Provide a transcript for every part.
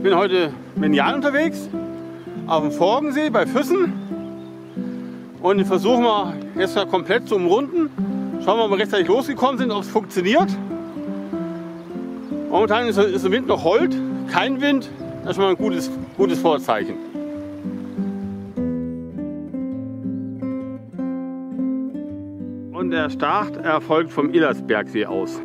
Ich bin heute mit Jan unterwegs auf dem Forgensee bei Füssen und versuchen wir jetzt mal komplett zu umrunden. Schauen wir mal, ob wir rechtzeitig losgekommen sind, ob es funktioniert. Momentan ist der Wind noch hold, kein Wind, das ist schon mal ein gutes Vorzeichen. Und der Start erfolgt vom Illersbergsee aus.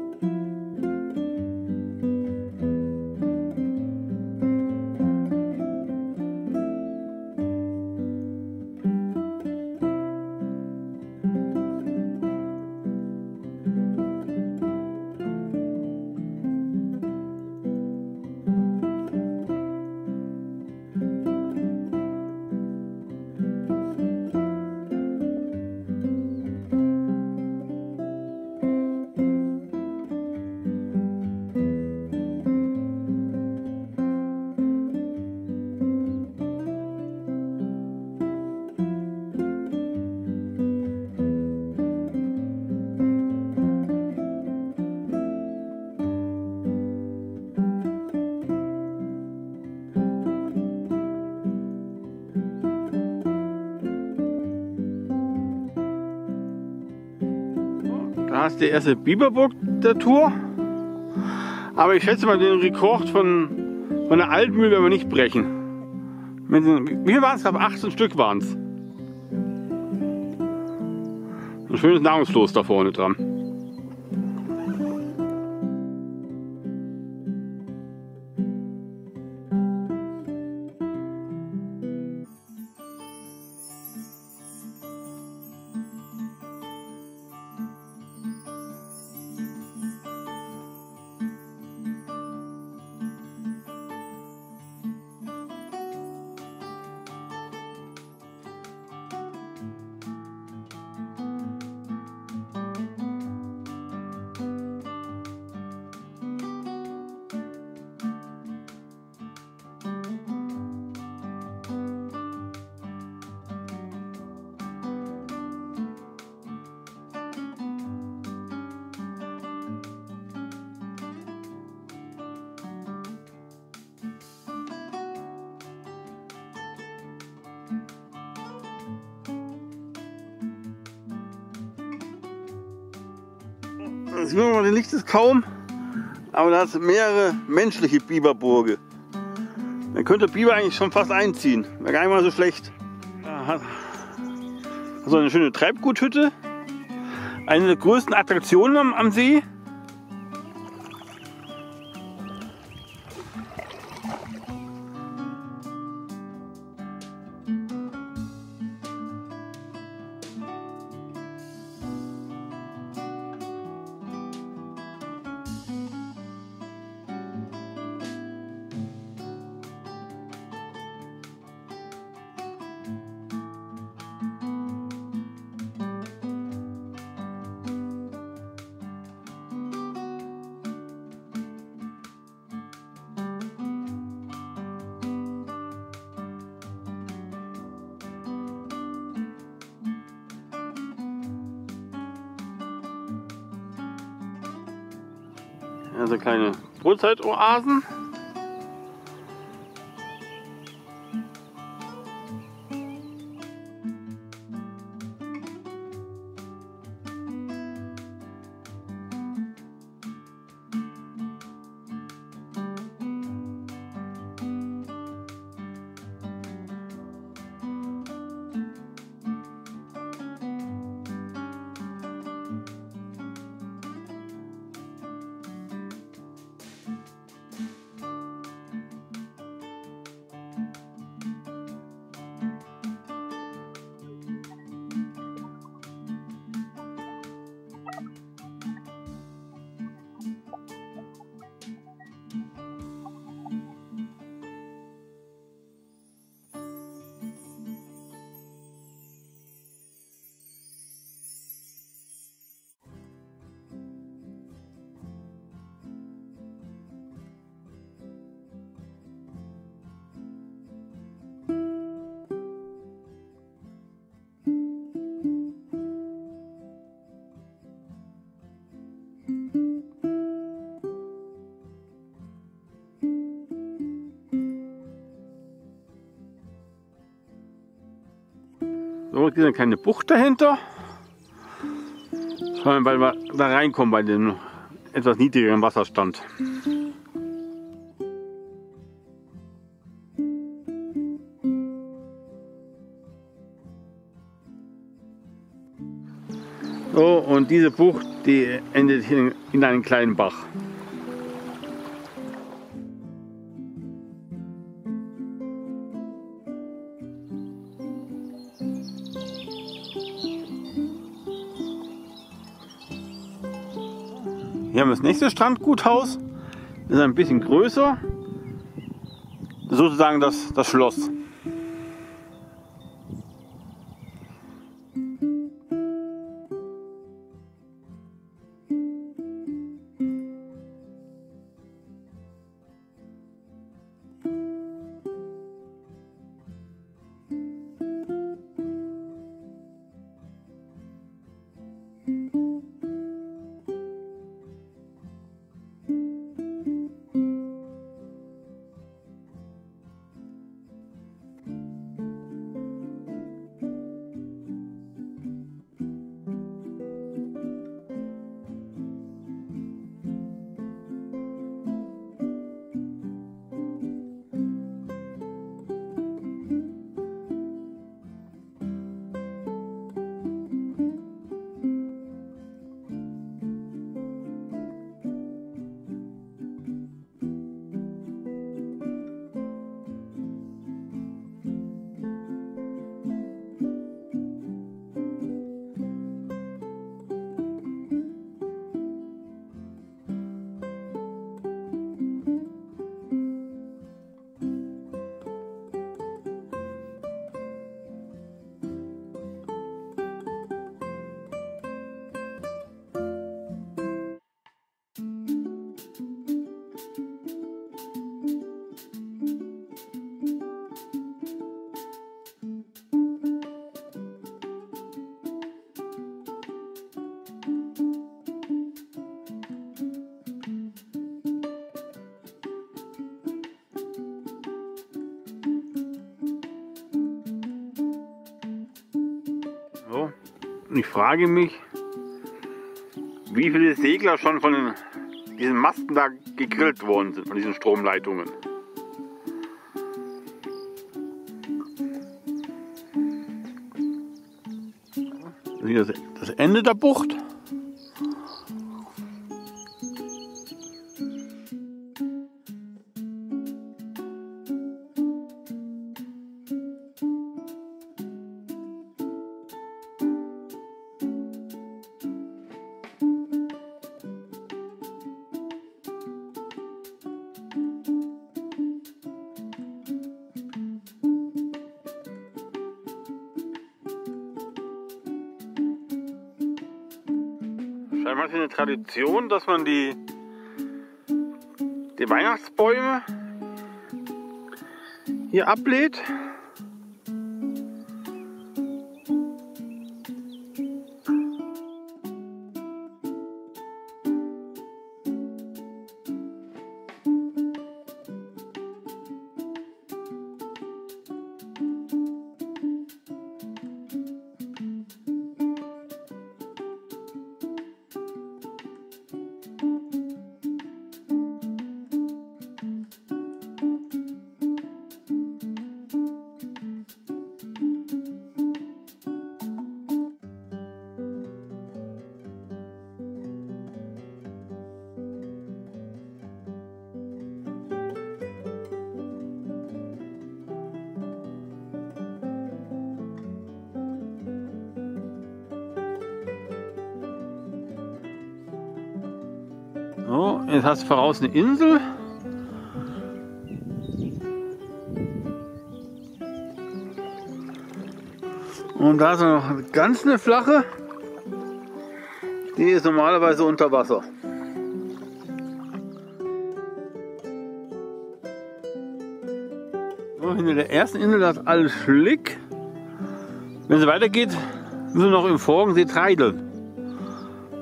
Da ist die erste Biberburg der Tour. Aber ich schätze mal, den Rekord von der Altmühl werden wir nicht brechen. Wie viel waren es? Ich glaube 18 Stück waren es. Ein schönes Nahrungsfloß da vorne dran. Das Licht ist kaum, aber da hat mehrere menschliche Biberburge. Da könnte der Biber eigentlich schon fast einziehen. Wäre gar nicht mal so schlecht. Da hat so eine schöne Treibguthütte. Eine der größten Attraktionen am See. Also kleine Brotzeitoasen. So, ist eine kleine Bucht dahinter. Schauen wir mal, weil wir da reinkommen bei dem etwas niedrigeren Wasserstand. So, und diese Bucht, die endet hier in einem kleinen Bach. Hier haben wir das nächste Strandguthaus. Das ist ein bisschen größer. Sozusagen das Schloss. So, und ich frage mich, wie viele Segler schon von diesen Masten da gegrillt worden sind, von diesen Stromleitungen. Hier ist das Ende der Bucht. Scheinbar ist es eine Tradition, dass man die Weihnachtsbäume hier ablädt. So, jetzt hast du voraus eine Insel. Und da ist noch eine ganz flache. Die ist normalerweise unter Wasser. So, hinter der ersten Insel ist alles schlick. Wenn es weitergeht, müssen wir noch im Forgensee treideln.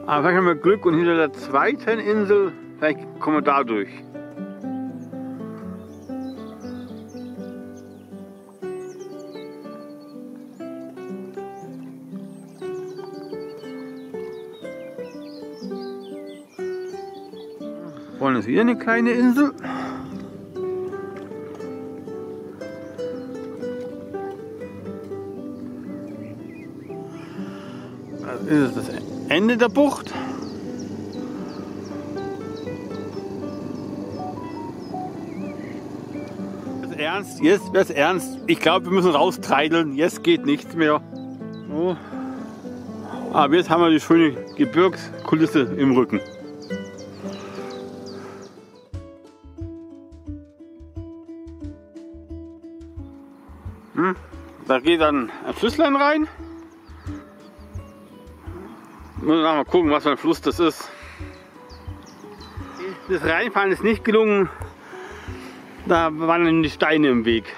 Aber vielleicht haben wir Glück und hinter der zweiten Insel, vielleicht kommen wir da durch. Vorne ist hier eine kleine Insel. Das ist das Ende der Bucht. Jetzt ernst, jetzt wird's ernst. Ich glaube, wir müssen raustreideln. Jetzt geht nichts mehr. So. Aber jetzt haben wir die schöne Gebirgskulisse im Rücken. Da geht dann ein Flüsslein rein. Müssen wir mal gucken, was für ein Fluss das ist. Das Reinfahren ist nicht gelungen. Da waren die Steine im Weg.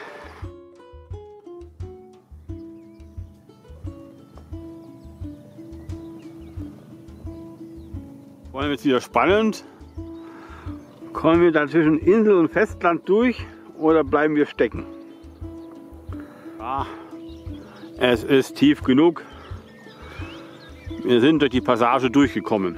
Wollen wir jetzt wieder spannend? Kommen wir da zwischen Insel und Festland durch oder bleiben wir stecken? Ja, es ist tief genug. Wir sind durch die Passage durchgekommen.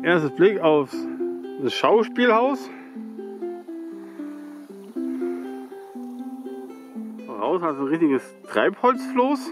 Erstes Blick auf das Schauspielhaus. Raus hat es ein richtiges Treibholzfloß.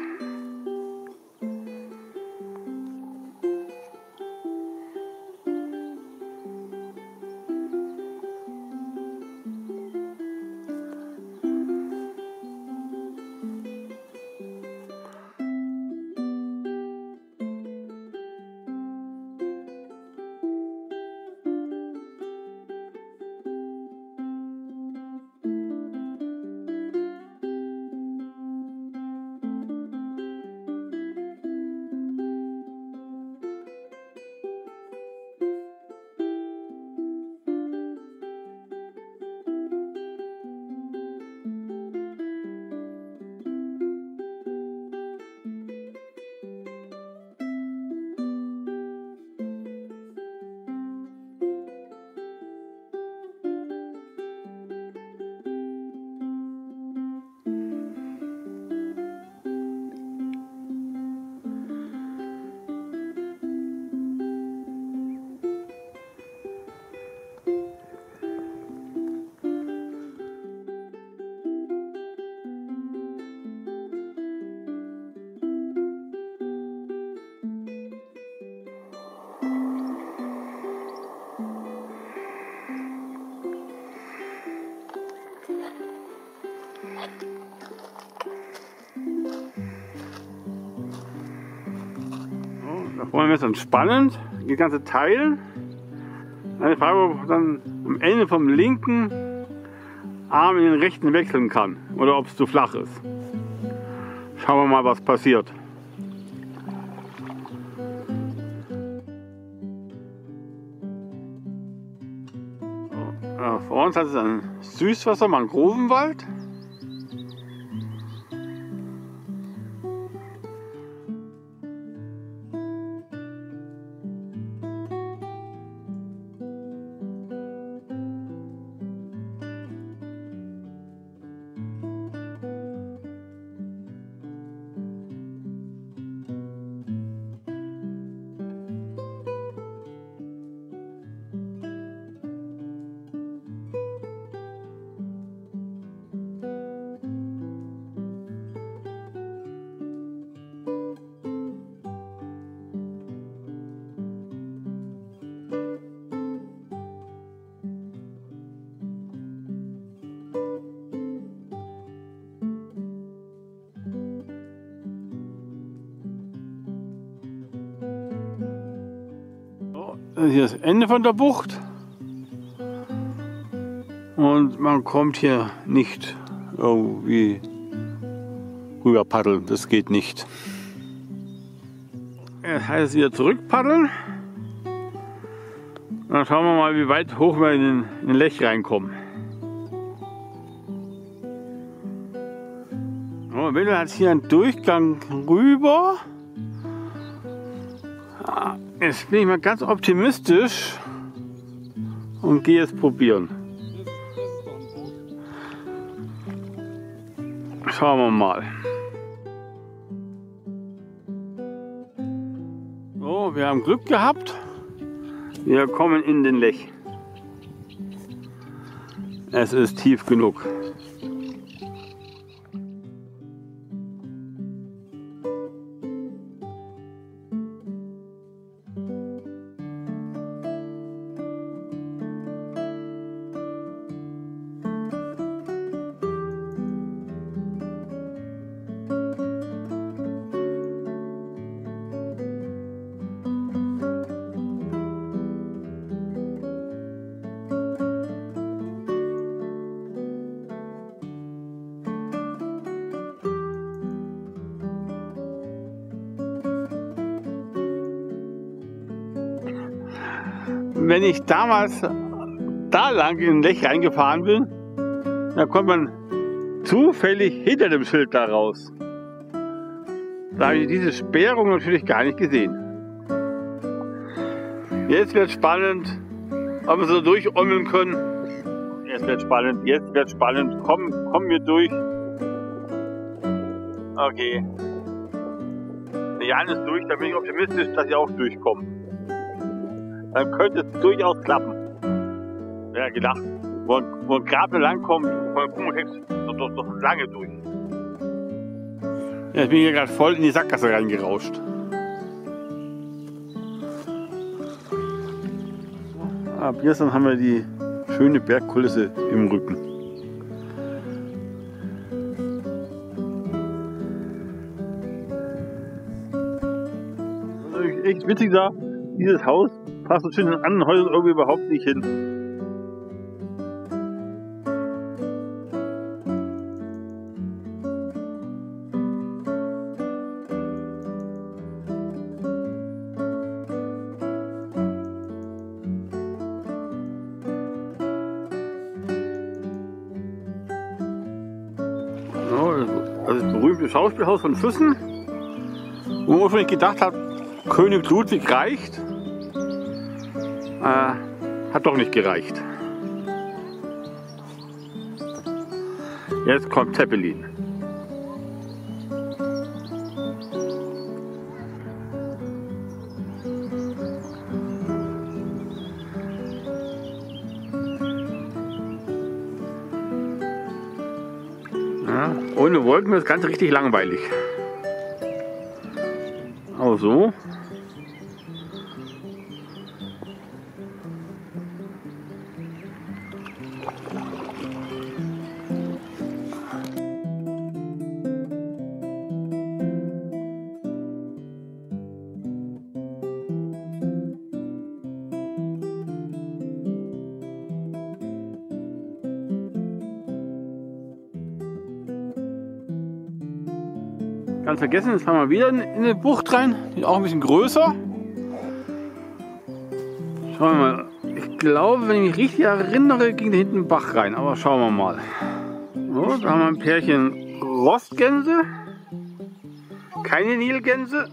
Da vorne ist dann spannend, die ganze Teil. Eine Frage, ob man dann am Ende vom linken Arm in den rechten wechseln kann oder ob es zu flach ist. Schauen wir mal, was passiert. So, vor uns hat es einen Süßwasser-Mangrovenwald. Hier ist das Ende von der Bucht und man kommt hier nicht irgendwie rüber paddeln, das geht nicht. Das heißt wieder zurück paddeln Dann schauen wir mal, wie weit hoch wir in den Lech reinkommen. Oh, Benno hat hier einen Durchgang rüber. Jetzt bin ich mal ganz optimistisch und gehe es probieren. Schauen wir mal. So, wir haben Glück gehabt. Wir kommen in den Lech. Es ist tief genug. Wenn ich damals da lang in den Lech reingefahren bin, da kommt man zufällig hinter dem Schild da raus. Da habe ich diese Sperrung natürlich gar nicht gesehen. Jetzt wird spannend, ob wir so durchommeln können. Jetzt wird spannend. Kommen wir durch. Okay. Der Jan ist durch, da bin ich optimistisch, dass ihr auch durchkommt. Dann könnte es durchaus klappen. Ja, gedacht, wo ein Grabel langkommt, man doch lange durch. Ja, ich bin hier gerade voll in die Sackgasse reingerauscht. Ab gestern haben wir die schöne Bergkulisse im Rücken. Das ist echt witzig da, dieses Haus passt so zwischen den anderen Häusern irgendwie überhaupt nicht hin. Das berühmte Schauspielhaus von Füssen, wo man ursprünglich gedacht hat, König Ludwig reicht. Hat doch nicht gereicht. Jetzt kommt Zeppelin. Ja, ohne Wolken wird das Ganze richtig langweilig. Aber so. Ganz vergessen, jetzt fahren wir wieder in eine Bucht rein, die ist auch ein bisschen größer. Schauen wir mal, ich glaube, wenn ich mich richtig erinnere, ging da hinten ein Bach rein, aber schauen wir mal. So, da haben wir ein Pärchen Rostgänse, keine Nilgänse.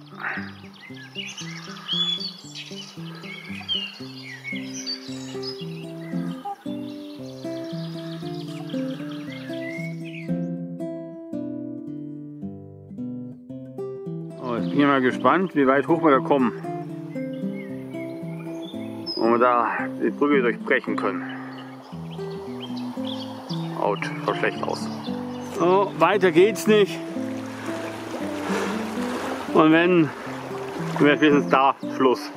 Jetzt bin ich mal gespannt, wie weit hoch wir da kommen. Und wir da die Brücke durchbrechen können. Autsch, schaut schlecht aus. So, weiter geht's nicht. Und wenn, wäre spätestens da Schluss.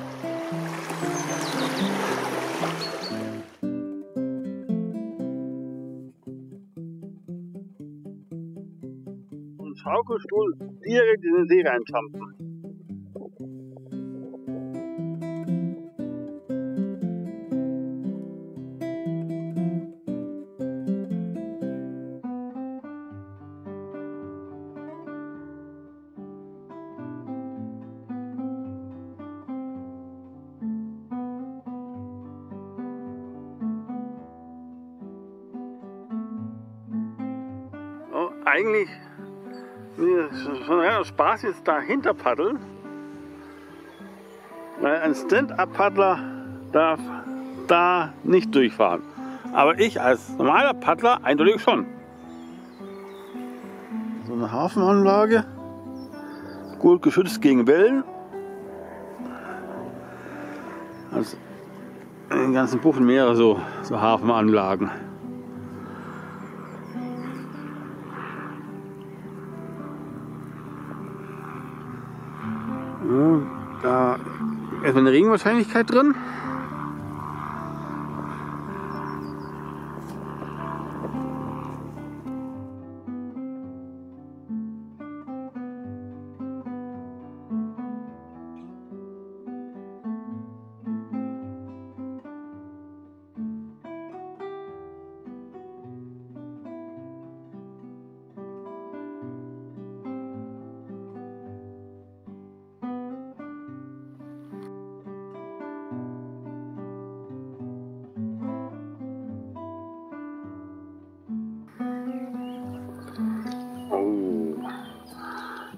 Schaukelstuhl direkt in den See reinstampfen. eigentlich schon relativ Spaß jetzt dahinter paddeln, weil ein Stand-Up-Paddler darf da nicht durchfahren. Aber ich als normaler Paddler eindeutig schon. So eine Hafenanlage, gut geschützt gegen Wellen. Also in den ganzen Buchen mehrere so Hafenanlagen. Ja, da ist eine Regenwahrscheinlichkeit drin.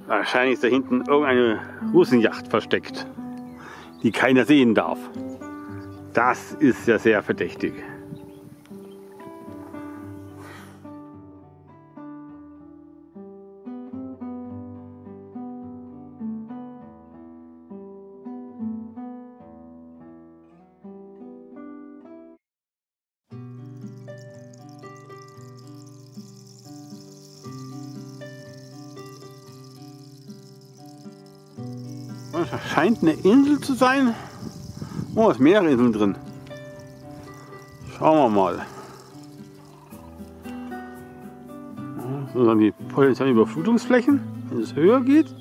Wahrscheinlich ist da hinten irgendeine Russenjacht versteckt, die keiner sehen darf. Das ist ja sehr verdächtig. Das scheint eine Insel zu sein. Oh, es sind mehrere Inseln drin. Schauen wir mal. So dann die potenziellen Überflutungsflächen, wenn es höher geht.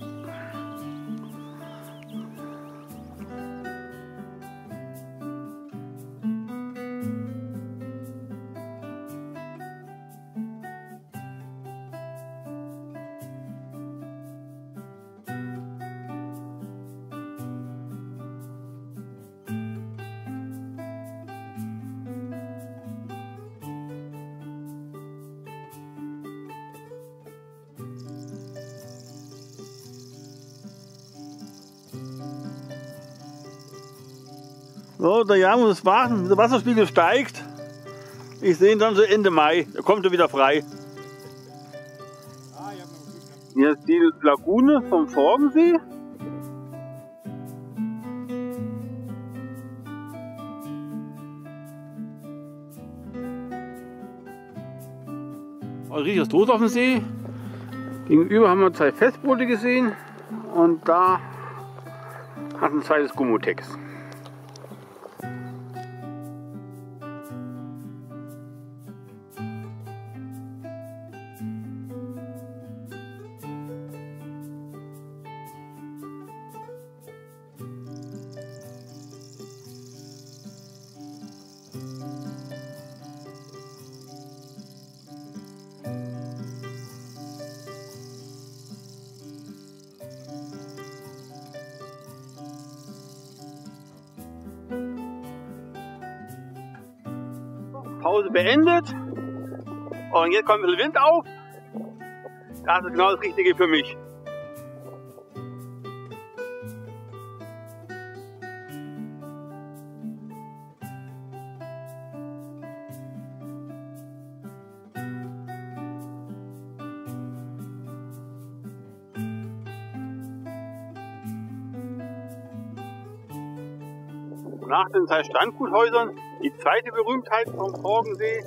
So, der Jahr muss warten, der Wasserspiegel steigt. Ich sehe ihn dann so Ende Mai, da kommt er wieder frei. Hier ist die Lagune vom Forgensee. Also riesiges Los auf dem See. Gegenüber haben wir 2 Festboote gesehen und da hat ein zweites Gummotex. Pause beendet und jetzt kommt ein bisschen Wind auf. Das ist genau das Richtige für mich. Nach den 2 Strandguthäusern die zweite Berühmtheit vom Forgensee,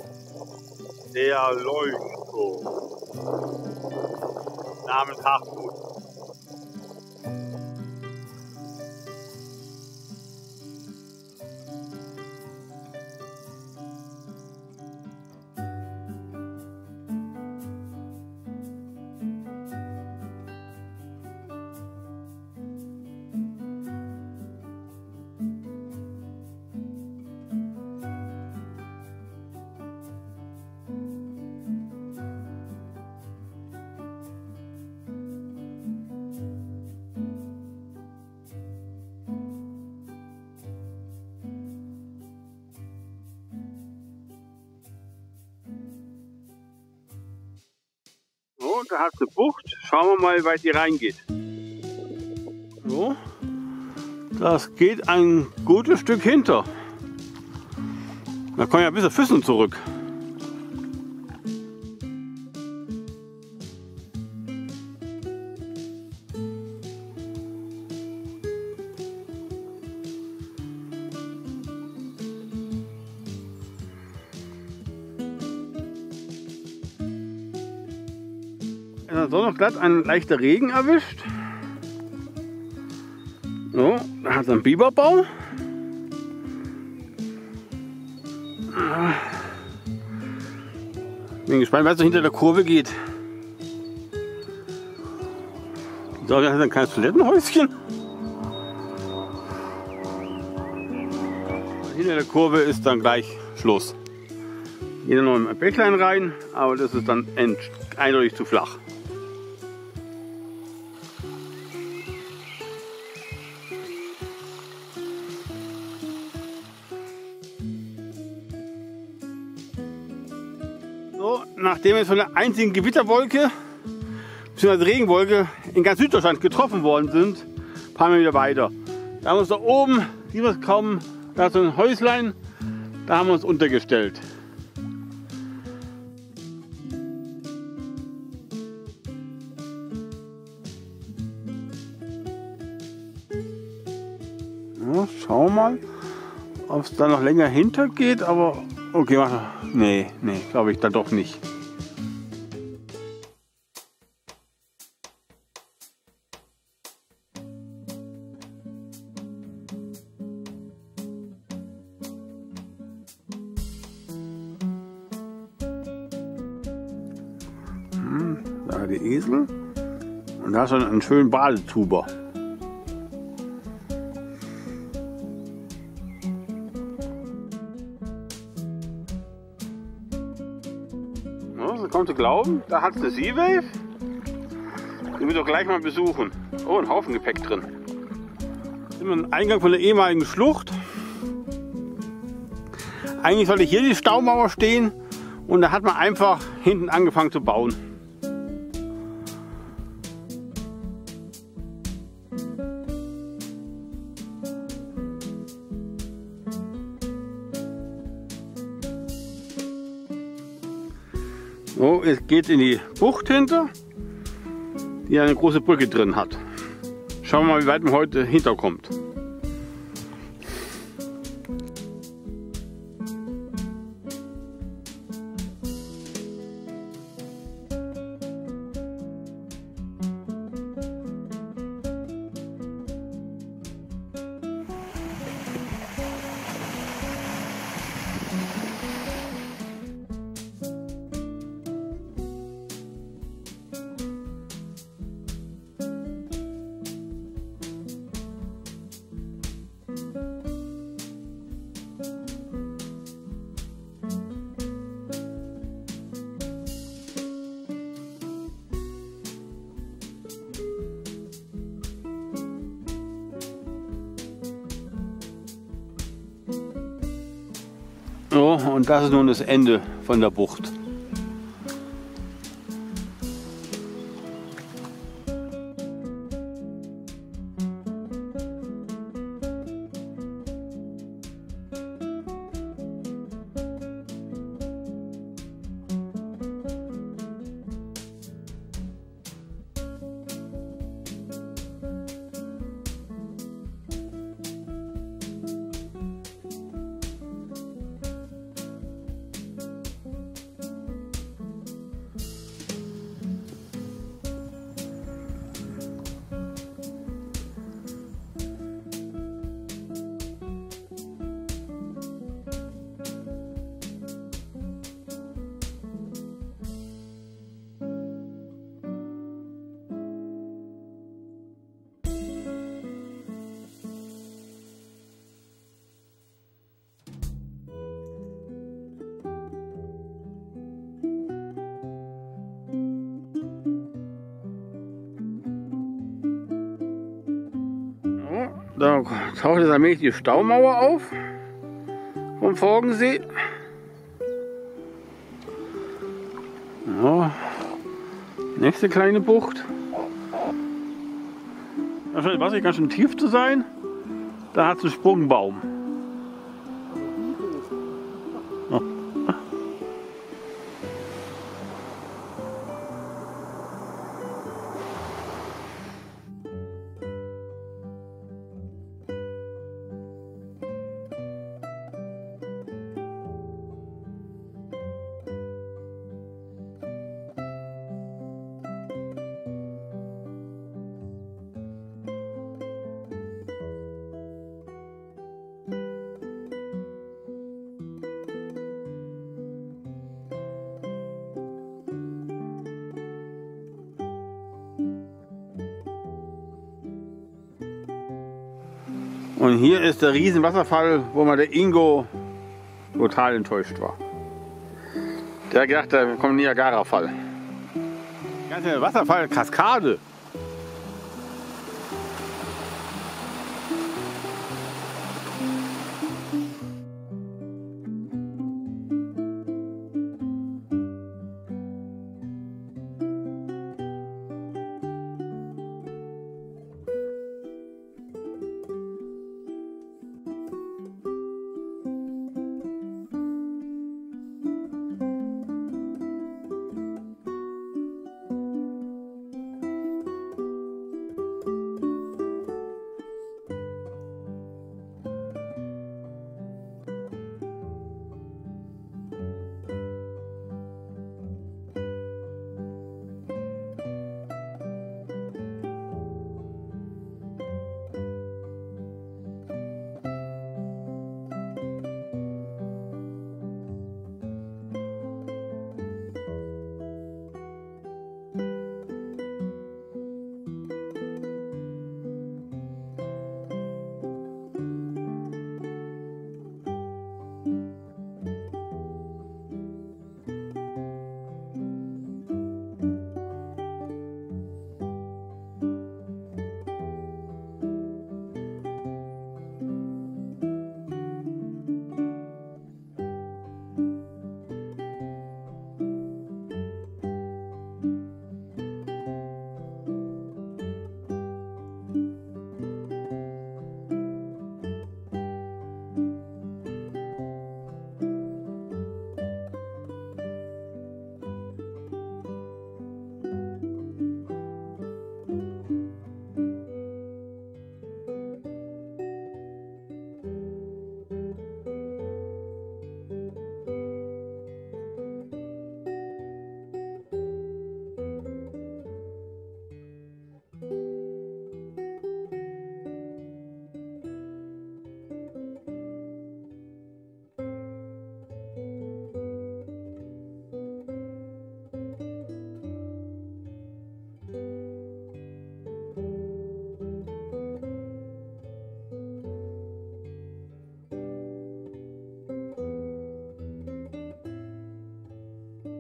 der Leuchtturm namens Hachgut. da hat es eine Bucht. Schauen wir mal, wie weit die reingeht. So, das geht ein gutes Stück hinter. Da kommen ja ein bisschen Füssen zurück. Es hat so noch glatt ein leichter Regen erwischt. So, da hat es einen Biberbau. Bin gespannt, was so hinter der Kurve geht. So, da hat ein kleines Toilettenhäuschen. Hinter der Kurve ist dann gleich Schluss. Geht noch ein Bächlein rein, aber das ist dann eindeutig zu flach. So, nachdem wir von der einzigen Gewitterwolke bzw. Regenwolke in ganz Süddeutschland getroffen worden sind, fahren wir wieder weiter. Da haben wir uns da oben, sieht man es kaum, da ist so ein Häuslein, da haben wir uns untergestellt. Ja, schauen wir mal, ob es da noch länger hinter geht, aber okay, nee, glaube ich da doch nicht. Da die Esel und da ist schon einen schönen Badetuber. So kommt zu glauben, da hat es eine Seawave. Den will ich doch gleich mal besuchen. Oh, ein Haufen Gepäck drin. Sind wir am Eingang von der ehemaligen Schlucht. Eigentlich sollte hier die Staumauer stehen und da hat man einfach hinten angefangen zu bauen. So, es geht in die Bucht hinter, die eine große Brücke drin hat. Schauen wir mal, wie weit man heute hinterkommt. So, und das ist nun das Ende von der Bucht. Da taucht jetzt allmählich die Staumauer auf vom Nächste kleine Bucht. Da scheint Wasser ganz schön tief zu sein. Da hat es einen Sprungbaum. Oh. Und hier ist der Riesenwasserfall, wo mal der Ingo total enttäuscht war. Der hat gedacht, da kommt ein Niagara-Fall. Ganze Wasserfall, Kaskade.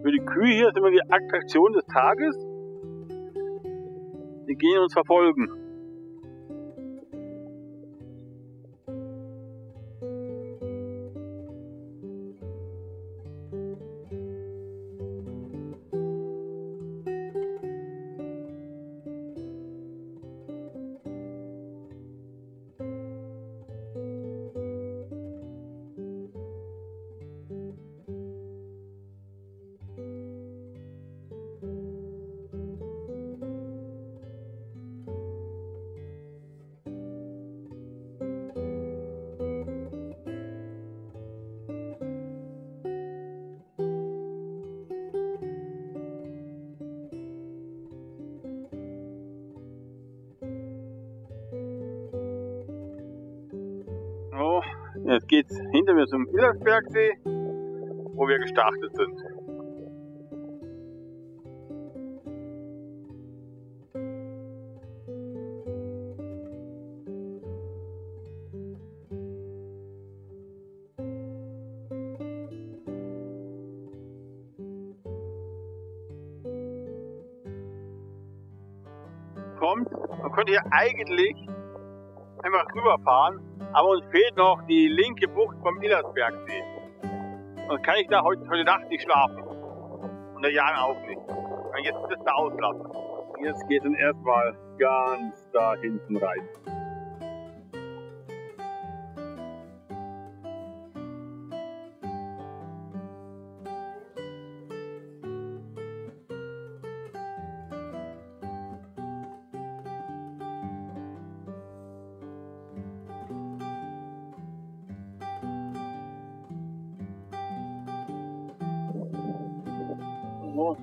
Für die Kühe hier ist immer die Attraktion des Tages. Die gehen uns verfolgen. So, jetzt geht's hinter mir zum Illersbergsee, wo wir gestartet sind. Man könnte hier eigentlich einfach rüberfahren, aber uns fehlt noch die linke Bucht vom Illersbergsee. Sonst kann ich da heute Nacht nicht schlafen. Und der Jan auch nicht. Und jetzt ist es da auslassen. Jetzt geht es erstmal ganz da hinten rein.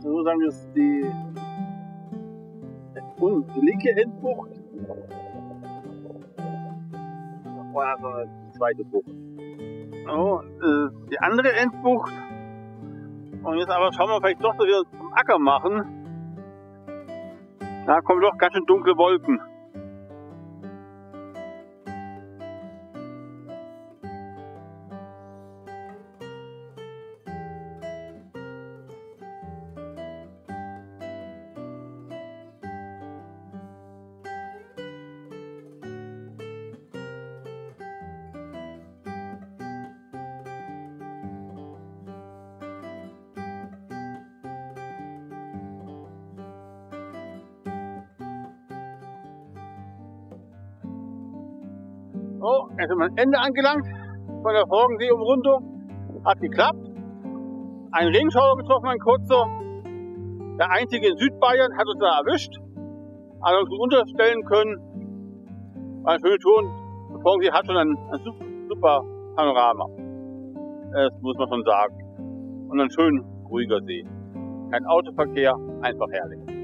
So sagen wir es, die linke Endbucht. Vorher so eine zweite Bucht. So, die andere Endbucht. Und jetzt aber schauen wir vielleicht doch, dass wir uns zum Acker machen. Da kommen doch ganz schön dunkle Wolken. So, jetzt sind wir am Ende angelangt von der Forgensee-Umrundung. Hat geklappt. Ein Regenschauer getroffen, ein kurzer. Der einzige in Südbayern hat uns da erwischt. Aber uns unterstellen können. Eine schöne Tour. Die Forgensee hat schon ein super Panorama. Das muss man schon sagen. Und ein schön ruhiger See. Kein Autoverkehr, einfach herrlich.